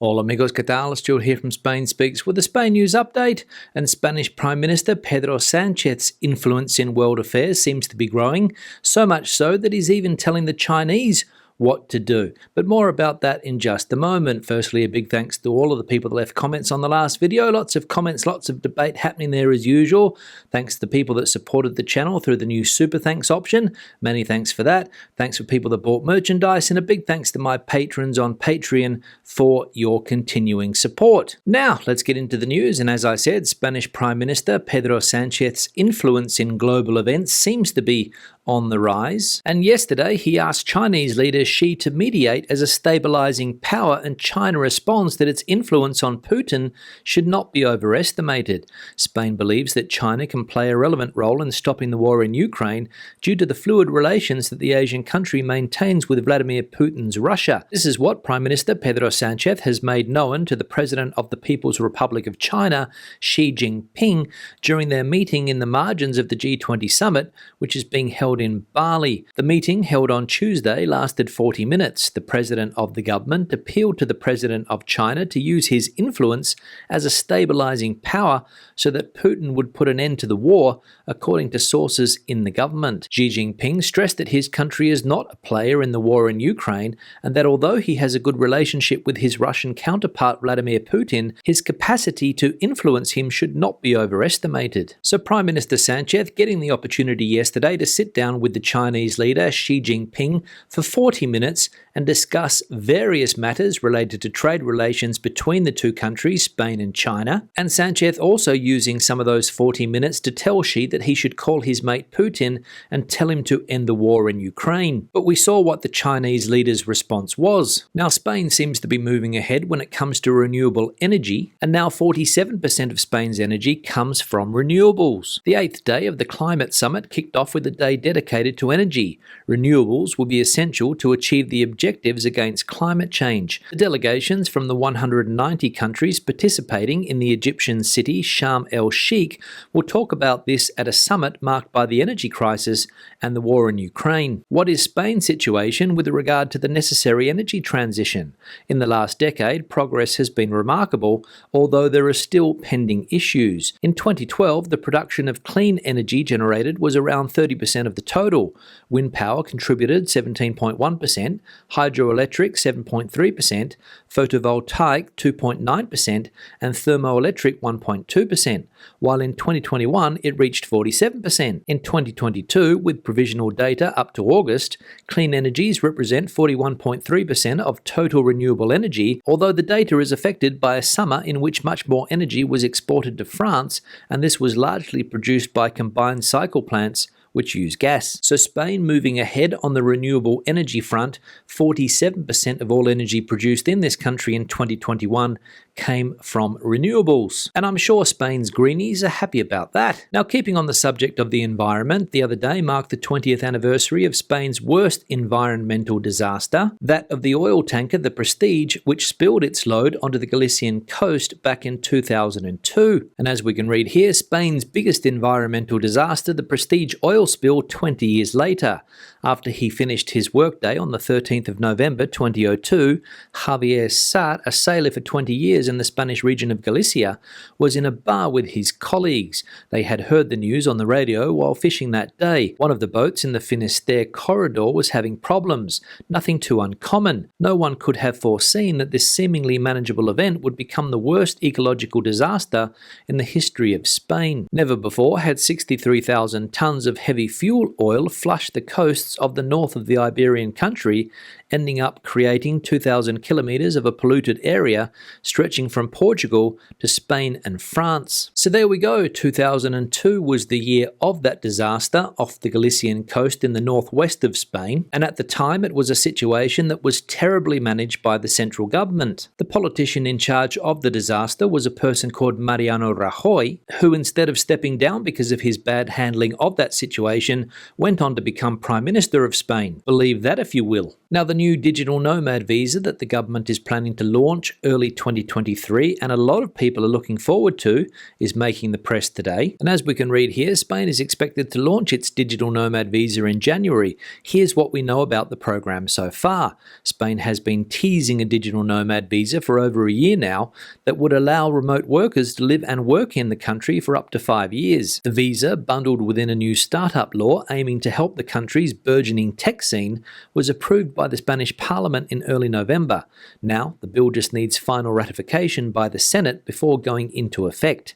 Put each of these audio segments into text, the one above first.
Hola amigos, ¿qué tal? Stuart here from Spain Speaks with a Spain news update. And Spanish Prime Minister Pedro Sánchez's influence in world affairs seems to be growing, so much so that he's even telling the Chinese what to do. But more about that in just a moment. Firstly, a big thanks to all of the people that left comments on the last video. Lots of comments, lots of debate happening there as usual. Thanks to the people that supported the channel through the new super thanks option. Many thanks for that. Thanks for people that bought merchandise, and a big thanks to my patrons on Patreon for your continuing support. Now, let's get into the news. And as I said, Spanish Prime Minister Pedro Sánchez's influence in global events seems to be on the rise. And yesterday, he asked Chinese leader Xi to mediate as a stabilizing power, and China responds that its influence on Putin should not be overestimated. Spain believes that China can play a relevant role in stopping the war in Ukraine due to the fluid relations that the Asian country maintains with Vladimir Putin's Russia. This is what Prime Minister Pedro Sánchez has made known to the President of the People's Republic of China, Xi Jinping, during their meeting in the margins of the G20 summit, which is being held in Bali. The meeting, held on Tuesday, lasted 40 minutes. The President of the government appealed to the President of China to use his influence as a stabilizing power so that Putin would put an end to the war, according to sources in the government. Xi Jinping stressed that his country is not a player in the war in Ukraine, and that although he has a good relationship with his Russian counterpart Vladimir Putin, his capacity to influence him should not be overestimated. So Prime Minister Sánchez getting the opportunity yesterday to sit down with the Chinese leader Xi Jinping for 40 minutes and discuss various matters related to trade relations between the two countries, Spain and China, and Sánchez also using some of those 40 minutes to tell Xi that he should call his mate Putin and tell him to end the war in Ukraine. But we saw what the Chinese leader's response was. Now, Spain seems to be moving ahead when it comes to renewable energy, and now 47% of Spain's energy comes from renewables. The 8th day of the climate summit kicked off with a day dedicated to energy. Renewables will be essential to achieve the objectives against climate change. The delegations from the 190 countries participating in the Egyptian city Sharm el-Sheikh will talk about this at a summit marked by the energy crisis and the war in Ukraine. What is Spain's situation with regard to the necessary energy transition? In the last decade, progress has been remarkable, although there are still pending issues. In 2012, the production of clean energy generated was around 30% of the total. Wind power contributed 17.1%, hydroelectric 7.3%, photovoltaic 2.9%, and thermoelectric 1.2%, while in 2021 it reached 47%. In 2022, with provisional data up to August, clean energies represent 41.3% of total renewable energy, although the data is affected by a summer in which much more energy was exported to France, and this was largely produced by combined cycle plants which use gas. So Spain moving ahead on the renewable energy front. 47% of all energy produced in this country in 2021 came from renewables. And I'm sure Spain's greenies are happy about that. Now, keeping on the subject of the environment, the other day marked the 20th anniversary of Spain's worst environmental disaster, that of the oil tanker the Prestige, which spilled its load onto the Galician coast back in 2002. And as we can read here, Spain's biggest environmental disaster, the Prestige oil spill 20 years later. After he finished his workday on the 13th of November 2002, Javier Sart, a sailor for 20 years in the Spanish region of Galicia, was in a bar with his colleagues. They had heard the news on the radio while fishing that day. One of the boats in the Finisterre corridor was having problems, nothing too uncommon. No one could have foreseen that this seemingly manageable event would become the worst ecological disaster in the history of Spain. Never before had 63,000 tons of heavy fuel oil flushed the coasts of the north of the Iberian country, ending up creating 2,000 kilometers of a polluted area stretching from Portugal to Spain and France. So there we go, 2002 was the year of that disaster off the Galician coast in the northwest of Spain, and at the time it was a situation that was terribly managed by the central government. The politician in charge of the disaster was a person called Mariano Rajoy, who instead of stepping down because of his bad handling of that situation, went on to become Prime Minister of Spain. Believe that if you will. Now, the new digital nomad visa that the government is planning to launch early 2023 2023 and a lot of people are looking forward to is making the press today. And as we can read here, Spain is expected to launch its digital nomad visa in January. Here's what we know about the program so far. Spain has been teasing a digital nomad visa for over a year now that would allow remote workers to live and work in the country for up to 5 years. The visa, bundled within a new startup law aiming to help the country's burgeoning tech scene, was approved by the Spanish Parliament in early November. Now, the bill just needs final ratification by the Senate before going into effect.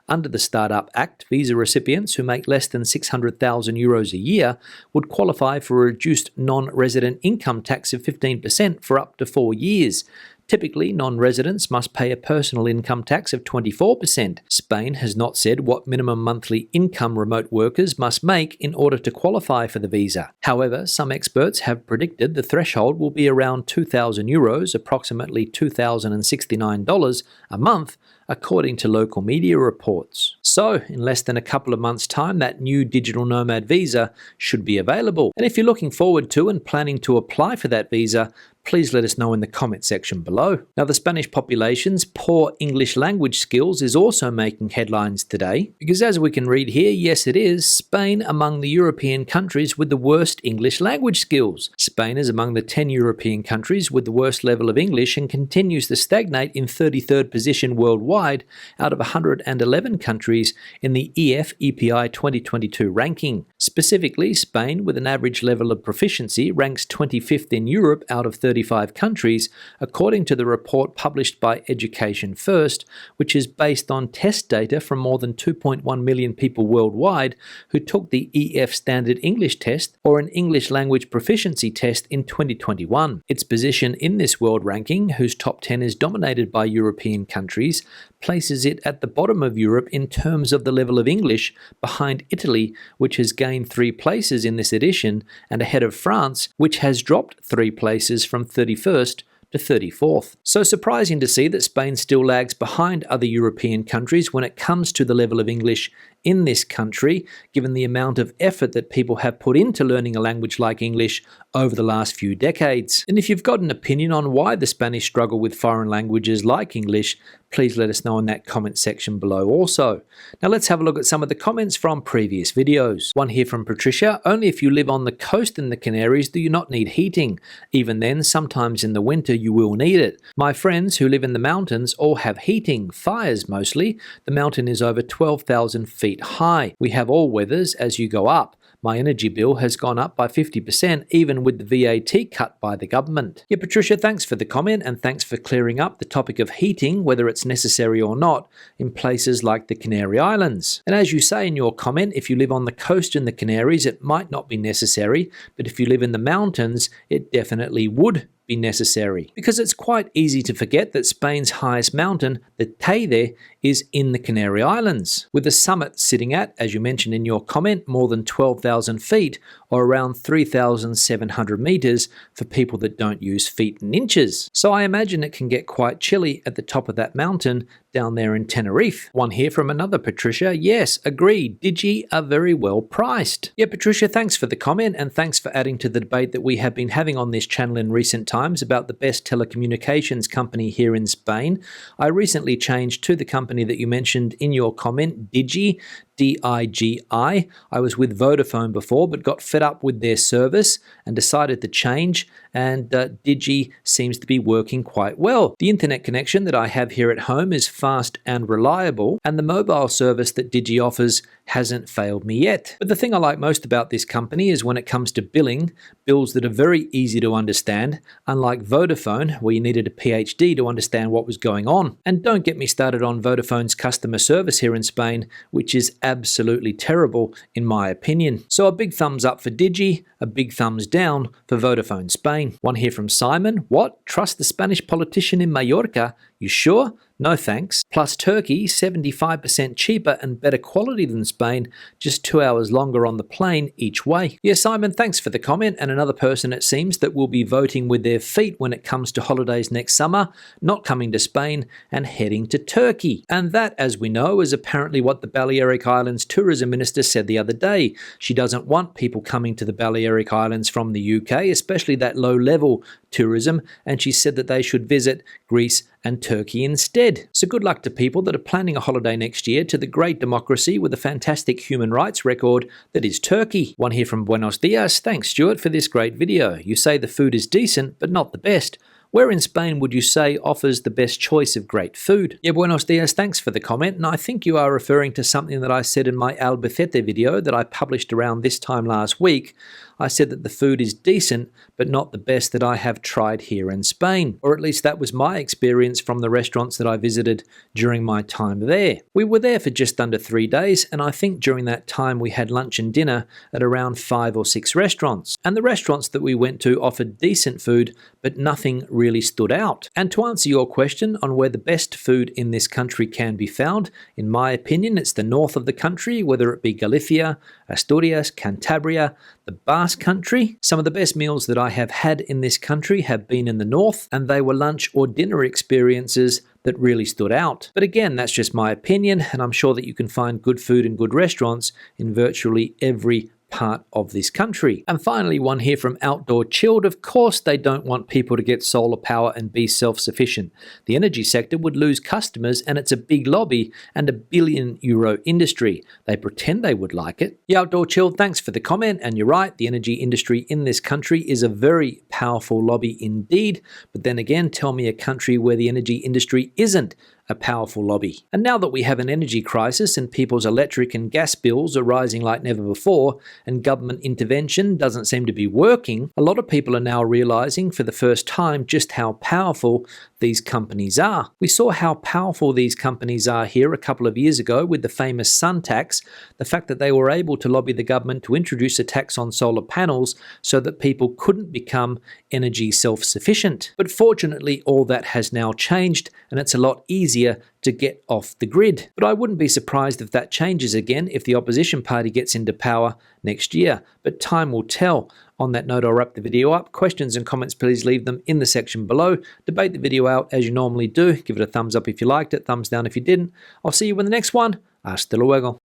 Under the Startup Act, visa recipients who make less than €600,000 a year would qualify for a reduced non-resident income tax of 15% for up to 4 years. Typically, non-residents must pay a personal income tax of 24%. Spain has not said what minimum monthly income remote workers must make in order to qualify for the visa. However, some experts have predicted the threshold will be around €2,000, approximately $2,069 a month, according to local media reports. So, in less than a couple of months' time, that new digital nomad visa should be available. And if you're looking forward to and planning to apply for that visa, please let us know in the comment section below. Now, the Spanish population's poor English language skills is also making headlines today, because as we can read here, yes it is, Spain among the European countries with the worst English language skills. Spain is among the 10 European countries with the worst level of English and continues to stagnate in 33rd position worldwide out of 111 countries in the EF-EPI 2022 ranking. Specifically, Spain, with an average level of proficiency, ranks 25th in Europe out of 35 countries, according to the report published by Education First, which is based on test data from more than 2.1 million people worldwide who took the EF Standard English Test or an English Language Proficiency Test in 2021. Its position in this world ranking, whose top 10 is dominated by European countries, places it at the bottom of Europe in terms of the level of English, behind Italy, which has gained 3 places in this edition, and ahead of France, which has dropped 3 places from 31st to 34th. So surprising to see that Spain still lags behind other European countries when it comes to the level of English in this country, given the amount of effort that people have put into learning a language like English over the last few decades. And if you've got an opinion on why the Spanish struggle with foreign languages like English, please let us know in that comment section below also. Now let's have a look at some of the comments from previous videos. One here from Patricia: only if you live on the coast in the Canaries do you not need heating. Even then, sometimes in the winter you will need it. My friends who live in the mountains all have heating, fires mostly. The mountain is over 12,000 feet high. We have all weathers as you go up. My energy bill has gone up by 50% even with the VAT cut by the government. Yeah, Patricia, thanks for the comment and thanks for clearing up the topic of heating, whether it's necessary or not, in places like the Canary Islands. And as you say in your comment, if you live on the coast in the Canaries, it might not be necessary, but if you live in the mountains, it definitely would be necessary. Because it's quite easy to forget that Spain's highest mountain, the Teide, is in the Canary Islands, with the summit sitting at, as you mentioned in your comment, more than 12,000 feet, or around 3,700 meters for people that don't use feet and inches. So I imagine it can get quite chilly at the top of that mountain down there in Tenerife. One here from another Patricia: yes, agreed, Digi are very well priced. Yeah, Patricia, thanks for the comment and thanks for adding to the debate that we have been having on this channel in recent times about the best telecommunications company here in Spain. I recently changed to the company that you mentioned in your comment, Digi, D-I-G-I. I was with Vodafone before but got fed up with their service and decided to change, and Digi seems to be working quite well. The internet connection that I have here at home is fast and reliable, and the mobile service that Digi offers hasn't failed me yet. But the thing I like most about this company is when it comes to billing, bills that are very easy to understand, unlike Vodafone, where you needed a PhD to understand what was going on. And don't get me started on Vodafone's customer service here in Spain, which is absolutely terrible in my opinion. So a big thumbs up for Digi, a big thumbs down for Vodafone Spain. One here from Simon: what? Trust the Spanish politician in Mallorca? You sure? No thanks. Plus Turkey, 75% cheaper and better quality than Spain, just 2 hours longer on the plane each way. Yeah, Simon, thanks for the comment. And another person, it seems, that will be voting with their feet when it comes to holidays next summer, not coming to Spain and heading to Turkey. And that, as we know, is apparently what the Balearic Islands tourism minister said the other day. She doesn't want people coming to the Balearic Islands from the UK, especially that low-level tourism, and she said that they should visit Greece and Turkey instead. So good luck to people that are planning a holiday next year to the great democracy with a fantastic human rights record that is Turkey. One here from Buenos Dias. Thanks, Stuart, for this great video. You say the food is decent, but not the best. Where in Spain would you say offers the best choice of great food? Yeah, Buenos Dias, thanks for the comment, and I think you are referring to something that I said in my Albacete video that I published around this time last week. I said that the food is decent, but not the best that I have tried here in Spain. Or at least that was my experience from the restaurants that I visited during my time there. We were there for just under 3 days, and I think during that time we had lunch and dinner at around 5 or 6 restaurants. And the restaurants that we went to offered decent food, but nothing really stood out. And to answer your question on where the best food in this country can be found, in my opinion, it's the north of the country, whether it be Galicia, Asturias, Cantabria, the Basque Country. Some of the best meals that I have had in this country have been in the north, and they were lunch or dinner experiences that really stood out. But again, that's just my opinion, and I'm sure that you can find good food and good restaurants in virtually every part of this country. And finally, one here from Outdoor Chilled. Of course, they don't want people to get solar power and be self-sufficient. The energy sector would lose customers, and it's a big lobby and €1 billion industry. They pretend they would like it. Yeah, Outdoor Chilled, thanks for the comment, and you're right, the energy industry in this country is a very powerful lobby indeed. But then again, tell me a country where the energy industry isn't a powerful lobby. And now that we have an energy crisis and people's electric and gas bills are rising like never before, and government intervention doesn't seem to be working, a lot of people are now realizing for the first time just how powerful these companies are. We saw how powerful these companies are here a couple of years ago with the famous sun tax, the fact that they were able to lobby the government to introduce a tax on solar panels so that people couldn't become energy self-sufficient. But fortunately, all that has now changed, and it's a lot easier to get off the grid. But I wouldn't be surprised if that changes again if the opposition party gets into power next year. But time will tell. On that note, I'll wrap the video up. Questions and comments, please leave them in the section below. Debate the video out as you normally do. Give it a thumbs up if you liked it, thumbs down if you didn't. I'll see you in the next one. Hasta luego.